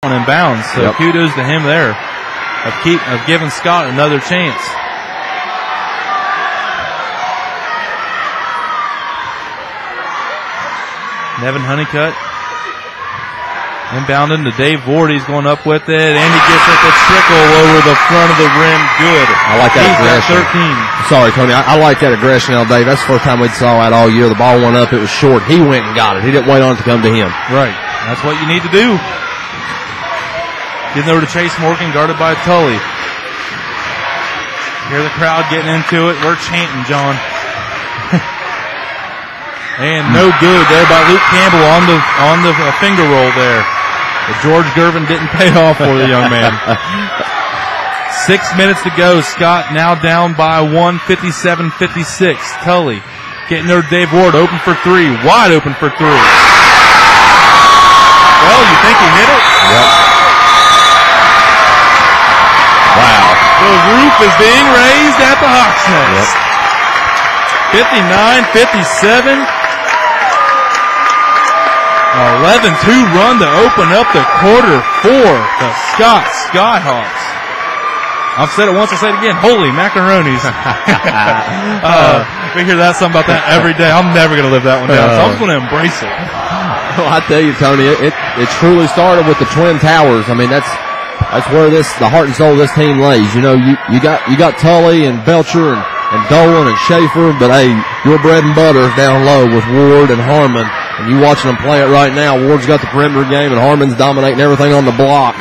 in bounds, so kudos to him there of giving Scott another chance. Nevin Honeycutt inbounding to Dave Ward. He's going up with it, and he gets it to trickle over the front of the rim. Good. I like that aggression. 13. Sorry, Tony. I like that aggression now, Dave. That's the first time we saw that all year. The ball went up. It was short. He went and got it. He didn't wait on it to come to him. Right. That's what you need to do. Getting over to Chase Morgan, guarded by Tully. Hear the crowd getting into it. We're chanting, John. And no good there by Luke Campbell on the finger roll there. But George Gervin didn't pay off for the young man. 6 minutes to go. Scott now down by 1, 57-56. Tully getting there. Dave Ward open for three. Wide open for three. Well, you think he hit it? Yep. Wow. The roof is being raised at the Hawks' Nest. Yep. 59-57. 11-2 run to open up the quarter for the Scott Skyhawks. I've said it once, I'll say it again. Holy macaronis. We hear that something about that every day. I'm never going to live that one down, so I'm going to embrace it. Well, I tell you, Tony, it truly started with the Twin Towers. I mean, that's where the heart and soul of this team lays. You know, you got Tully and Belcher and Dolan and Schaefer, but hey, your bread and butter is down low with Ward and Harmon. And you watching them play it right now. Ward's got the perimeter game, and Harmon's dominating everything on the block.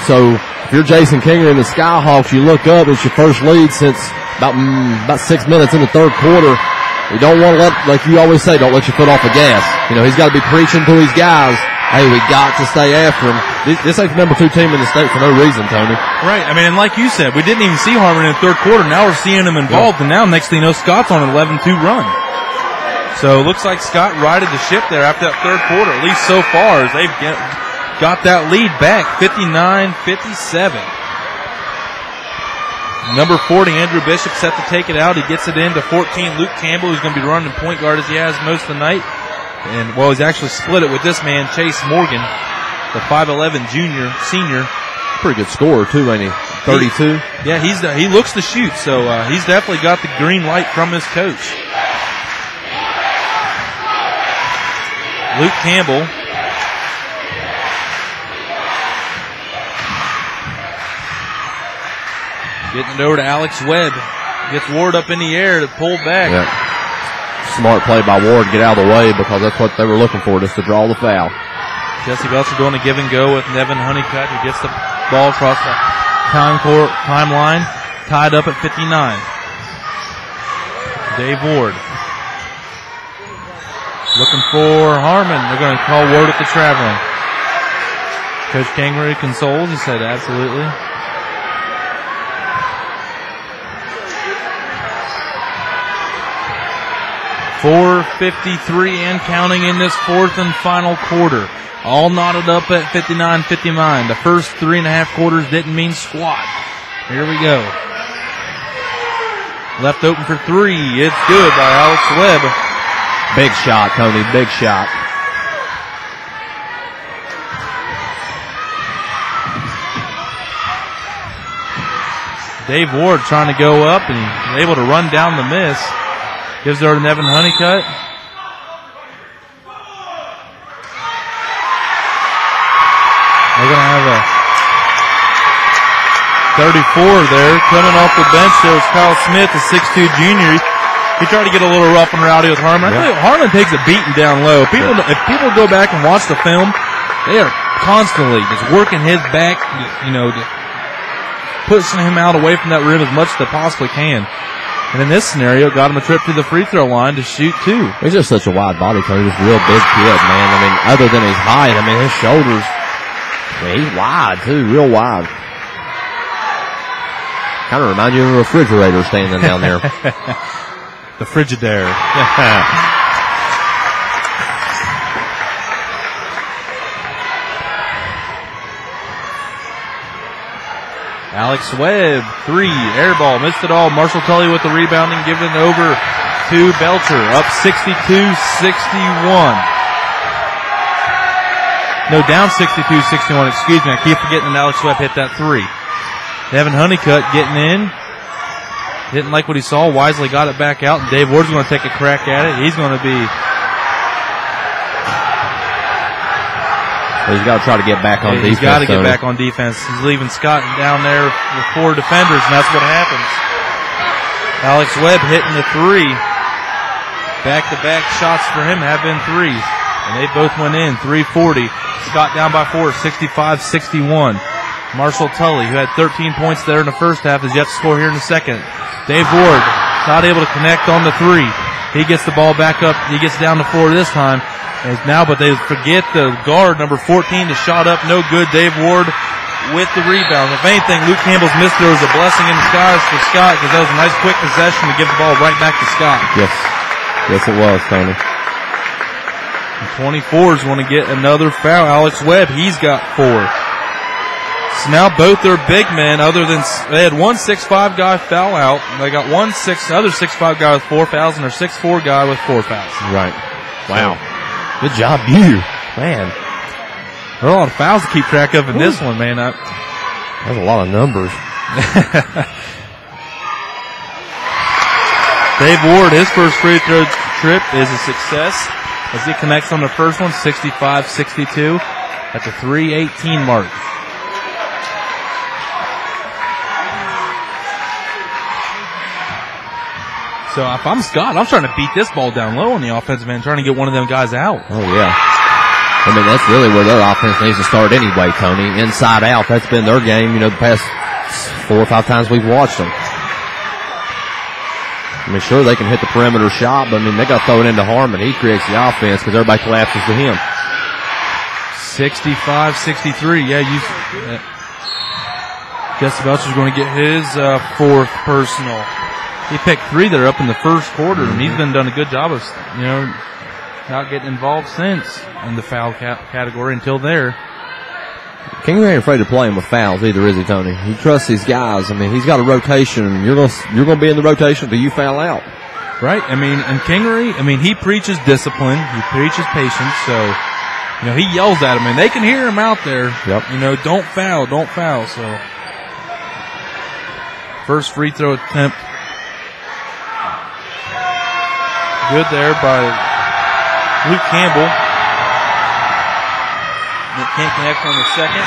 So if you're Jason Kinger and the Skyhawks, you look up. It's your first lead since about 6 minutes in the third quarter. You don't want to let, like you always say, don't let your foot off the gas. You know, he's got to be preaching to his guys. Hey, we got to stay after him. This ain't the number 2 team in the state for no reason, Tony. Right. I mean, and like you said, we didn't even see Harmon in the third quarter. Now we're seeing him involved, and now next thing you know, Scott's on an 11-2 run. So it looks like Scott righted the ship there after that third quarter, at least so far, as they've got that lead back, 59-57. Number 40, Andrew Bishop, set to take it out. He gets it into 14, Luke Campbell, who's going to be running point guard as he has most of the night. And, well, he's actually split it with this man, Chase Morgan, the 5'11 senior. Pretty good scorer, too, ain't he? 32? He looks to shoot, so he's definitely got the green light from his coach. Luke Campbell. Getting it over to Alex Webb. Gets Ward up in the air to pull back. Yeah. Smart play by Ward to get out of the way because that's what they were looking for, just to draw the foul. Jesse Belcher doing a give and go with Nevin Honeycutt, who gets the ball across the timeline. Tied up at 59. Dave Ward. Looking for Harmon. They're going to call Ward at the traveling. Coach Kangaroo consoles. He said absolutely. .453 and counting in this fourth and final quarter. All knotted up at 59-59. The first 3.5 quarters didn't mean squat. Here we go. Left open for three. It's good by Alex Webb. Big shot, Tony. Big shot. Dave Ward trying to go up and able to run down the miss. Gives her to Nevin Honeycutt. They're going to have a 34 there. Coming off the bench, there was Kyle Smith, the 6'2 junior. He tried to get a little rough and rowdy with Harmon. I think Harmon takes a beating down low. If people go back and watch the film, they are constantly just working his back, pushing him out away from that rim as much as they possibly can. And in this scenario, got him a trip to the free throw line to shoot two. He's just such a wide body, Tony. Just a real big kid, man. I mean, other than his height, his shoulders, he's wide, too, real wide. Kind of reminds you of a refrigerator standing down there. The Frigidaire. Alex Webb, three, air ball, missed it all. Marshall Tully with the rebounding, giving it over to Belcher, up 62-61. No, down 62-61. Excuse me. I keep forgetting that Alex Webb hit that three. Devin Honeycutt getting in. Didn't like what he saw. Wisely got it back out, and Dave Ward's going to take a crack at it. He's going to be... He's got to try to get back on defense. He's got to get back on defense. He's leaving Scott down there with 4 defenders, and that's what happens. Alex Webb hitting the three. Back-to-back shots for him have been threes, and they both went in. 3:40. Scott down by 4, 65-61. Marshall Tully, who had 13 points there in the first half, is yet to score here in the second. Dave Ward not able to connect on the three. He gets the ball back up. He gets down the floor this time. But they forget the guard, number 14, the shot up, no good. Dave Ward with the rebound. If anything, Luke Campbell's miss there was a blessing in disguise for Scott because that was a nice quick possession to give the ball right back to Scott. Yes. Yes, it was, Tony. And 24 is going to get another foul. Alex Webb, he's got 4. So now both their big men, other than they had one 6'5" guy foul out. They got other 6'5" guy with 4 fouls and their 6'4" guy with 4 fouls. Right. Wow. Good job, you. Man. There are a lot of fouls to keep track of in this one, man. That's a lot of numbers. Dave Ward, his first free throw trip is a success as he connects on the first one, 65-62 at the 3:18 mark. So if I'm Scott, I'm trying to beat this ball down low on the offensive end, trying to get one of them guys out. Oh, yeah. I mean, that's really where their offense needs to start anyway, Tony. Inside out, that's been their game, the past 4 or 5 times we've watched them. I mean, sure, they can hit the perimeter shot, but, they got to throw it into Harmon. He creates the offense because everybody collapses to him. 65-63. Yeah, Jesse Belcher's going to get his 4th personal. He picked 3 that are up in the first quarter, and he's been done a good job of, not getting involved since in the foul category until there. Kingery ain't afraid to play him with fouls either, is he, Tony? He trusts these guys. He's got a rotation, and you're gonna be in the rotation till you foul out. Right. And Kingery, he preaches discipline. He preaches patience. So, he yells at them, and they can hear him out there. Yep. Don't foul. So, first free throw attempt. Good there by Luke Campbell. Can't connect on the second.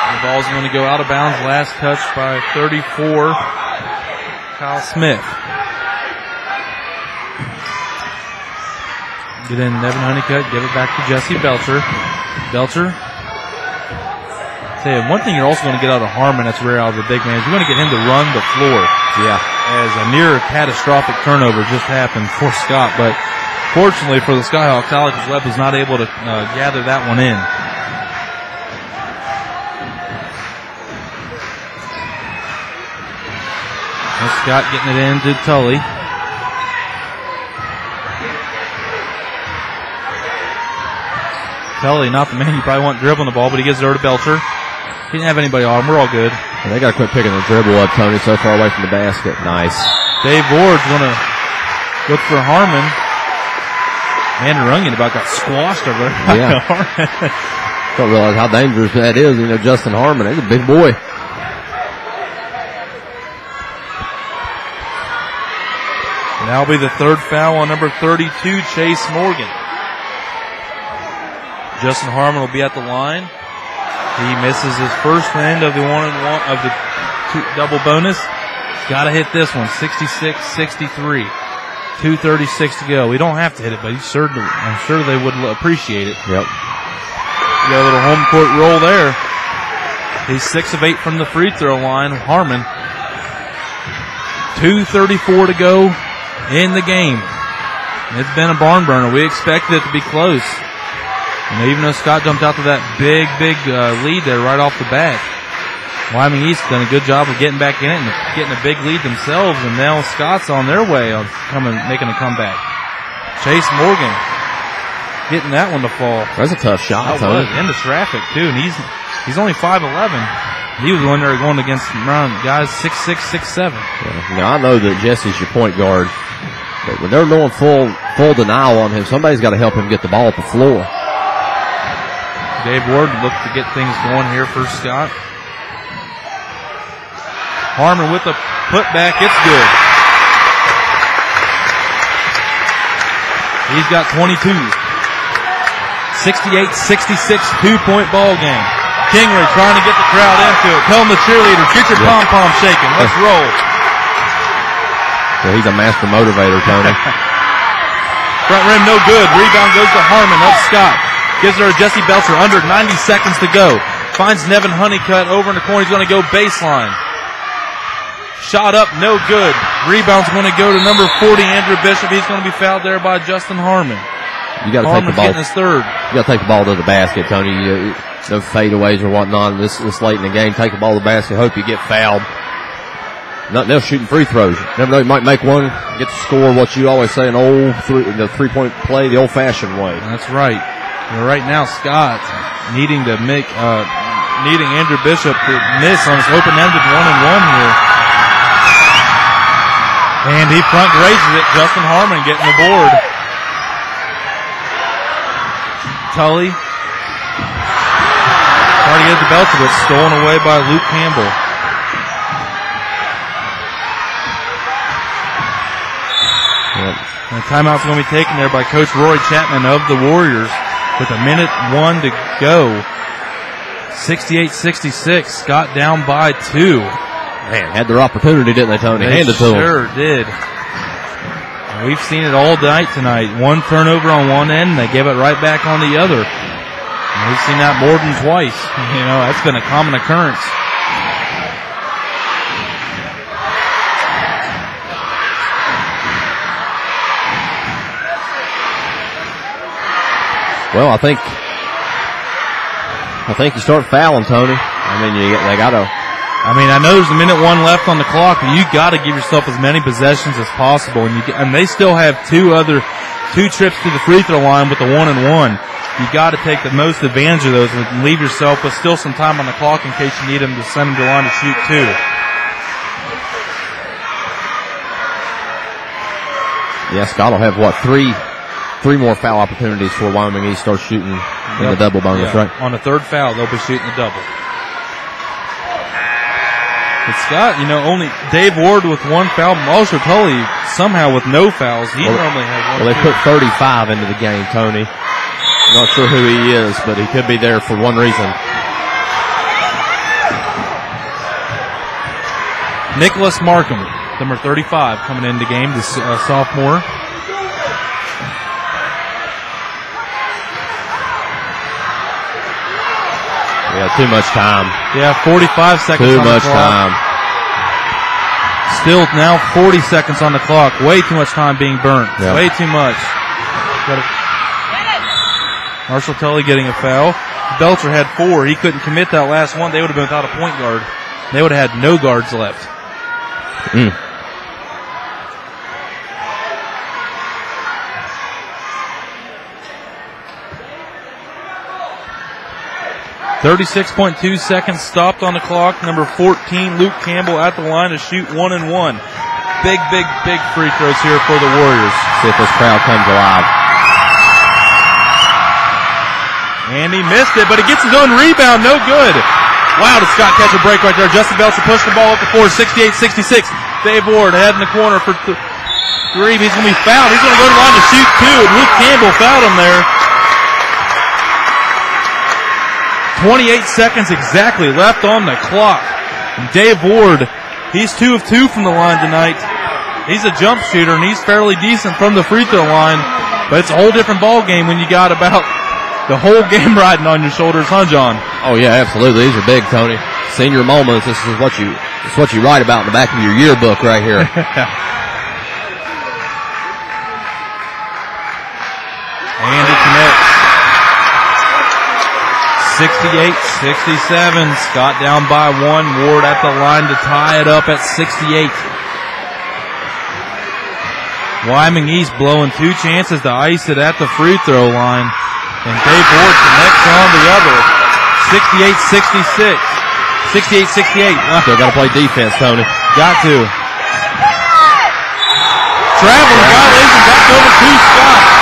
The ball's going to go out of bounds. Last touch by 34, Kyle Smith. Get in Devin Honeycutt. Give it back to Jesse Belcher. Say one thing you're also going to get out of Harmon that's rare out of the big man is you're going to get him to run the floor. Yeah. As a near catastrophic turnover just happened for Scott, but fortunately for the Skyhawks, Alex Webb was not able to gather that one in. And Scott getting it in to Tully. Tully, not the man you probably want dribbling the ball, but he gives it over to Belcher. He didn't have anybody on him. We're all good. And they got to quit picking the dribble up, Tony, so far away from the basket. Nice. Dave Ward's going to look for Harmon. Man, Runyon about got squashed over there. Yeah. Don't realize how dangerous that is. Justin Harmon, he's a big boy. And that'll be the 3rd foul on number 32, Chase Morgan. Justin Harmon will be at the line. He misses his first end of the one-and-one of the double bonus. He's got to hit this one, 66-63. 2:36 to go. We don't have to hit it, but I'm sure they would appreciate it. Yep. Got a little home court roll there. He's 6 of 8 from the free throw line. Harmon. 2:34 to go in the game. It's been a barn burner. We expected it to be close. Even though Scott jumped out to that big lead there right off the bat, Wyoming East done a good job of getting back in it and getting a big lead themselves, and now Scott's on their way of making a comeback. Chase Morgan getting that one to fall. That's a tough shot, Tony. Into traffic, too, and he's only 5'11". He was the one there going against guys 6'6", 6'7". Yeah. Now, I know that Jesse's your point guard, but when they're going full denial on him, somebody's got to help him get the ball at the floor. Dave Ward looks to get things going here for Scott. Harmon with a putback. It's good. He's got 22. 68-66, 2-point ball game. Kingery trying to get the crowd into it. Telling the cheerleaders, get your pom-pom shaking. Let's roll. Well, he's a master motivator, Tony. Front rim, no good. Rebound goes to Harmon. Up Scott. Gives her to Jesse Belcher. Under 90 seconds to go. Finds Nevin Honeycutt over in the corner. He's going to go baseline. Shot up, no good. Rebound's going to go to number 40, Andrew Bishop. He's going to be fouled there by Justin Harmon. You got to take the ball. Getting his third. You got to take the ball to the basket, Tony. No fadeaways or whatnot. This late in the game, take the ball to the basket. Hope you get fouled. Nothing else, shooting free throws. Never know, you might make one, get to score. What you always say, the 3-point play, the old-fashioned way. That's right. Right now, Scott needing to needing Andrew Bishop to miss on his open-ended 1-and-1 here. And he front raises it. Justin Harmon getting the board. Tully trying to get the Belcher, but stolen away by Luke Campbell. And the timeout's going to be taken there by Coach Roy Chapman of the Warriors with 1:01 to go. 68-66. Scott down by 2. Man, had their opportunity, didn't they, Tony? They handed to them. Sure did. And we've seen it all night tonight. One turnover on one end, and they gave it right back on the other. And we've seen that more than twice. You know, that's been a common occurrence. Well, I think you start fouling, Tony. I mean, they got to. I mean, I know there's 1:01 left on the clock, but you got to give yourself as many possessions as possible. And they still have two trips to the free throw line with the 1-and-1. You got to take the most advantage of those and leave yourself with still some time on the clock in case you need them to send them to the line to shoot too. Yeah, Scott will have three more foul opportunities for Wyoming East start shooting in the double bonus, right? On the third foul, they'll be shooting the double. But Scott, only Dave Ward with one foul. Marshall Tully somehow with no fouls. He normally has one. Well, they put 35 into the game, Tony. Not sure who he is, but he could be there for one reason. Nicholas Markham, number 35, coming into the game, the sophomore. Yeah, too much time. Yeah, 45 seconds too on the much clock. time. Still now 40 seconds on the clock. Way too much time being burnt. Yep. Way too much. Marshall Tully getting a foul. Belcher had 4. He couldn't commit that last one. They would have been without a point guard. They would have had no guards left. 36.2 seconds stopped on the clock. Number 14, Luke Campbell at the line to shoot 1-and-1. Big free throws here for the Warriors. See if this crowd comes alive. And he missed it, but he gets his own rebound. No good. Wow, did Scott catch a break right there. Justin Belcher pushed the ball up the floor. 68-66. Dave Ward ahead in the corner for 3. He's going to be fouled. He's going to go to the line to shoot 2. And Luke Campbell fouled him there. 28 seconds exactly left on the clock. And Dave Ward, he's 2 of 2 from the line tonight. He's a jump shooter, and he's fairly decent from the free throw line. But it's a whole different ball game when you got about the whole game riding on your shoulders, huh, John? Oh, yeah, absolutely. These are big, Tony. Senior moments, this is what you write about in the back of your yearbook right here. And he connects. 68-67. Scott down by 1. Ward at the line to tie it up at 68. Wyoming East blowing 2 chances to ice it at the free throw line. And Dave Ward connects on the other. 68-66. 68-68. Still got to play defense, Tony. Got to. Traveling violation back over to Scott.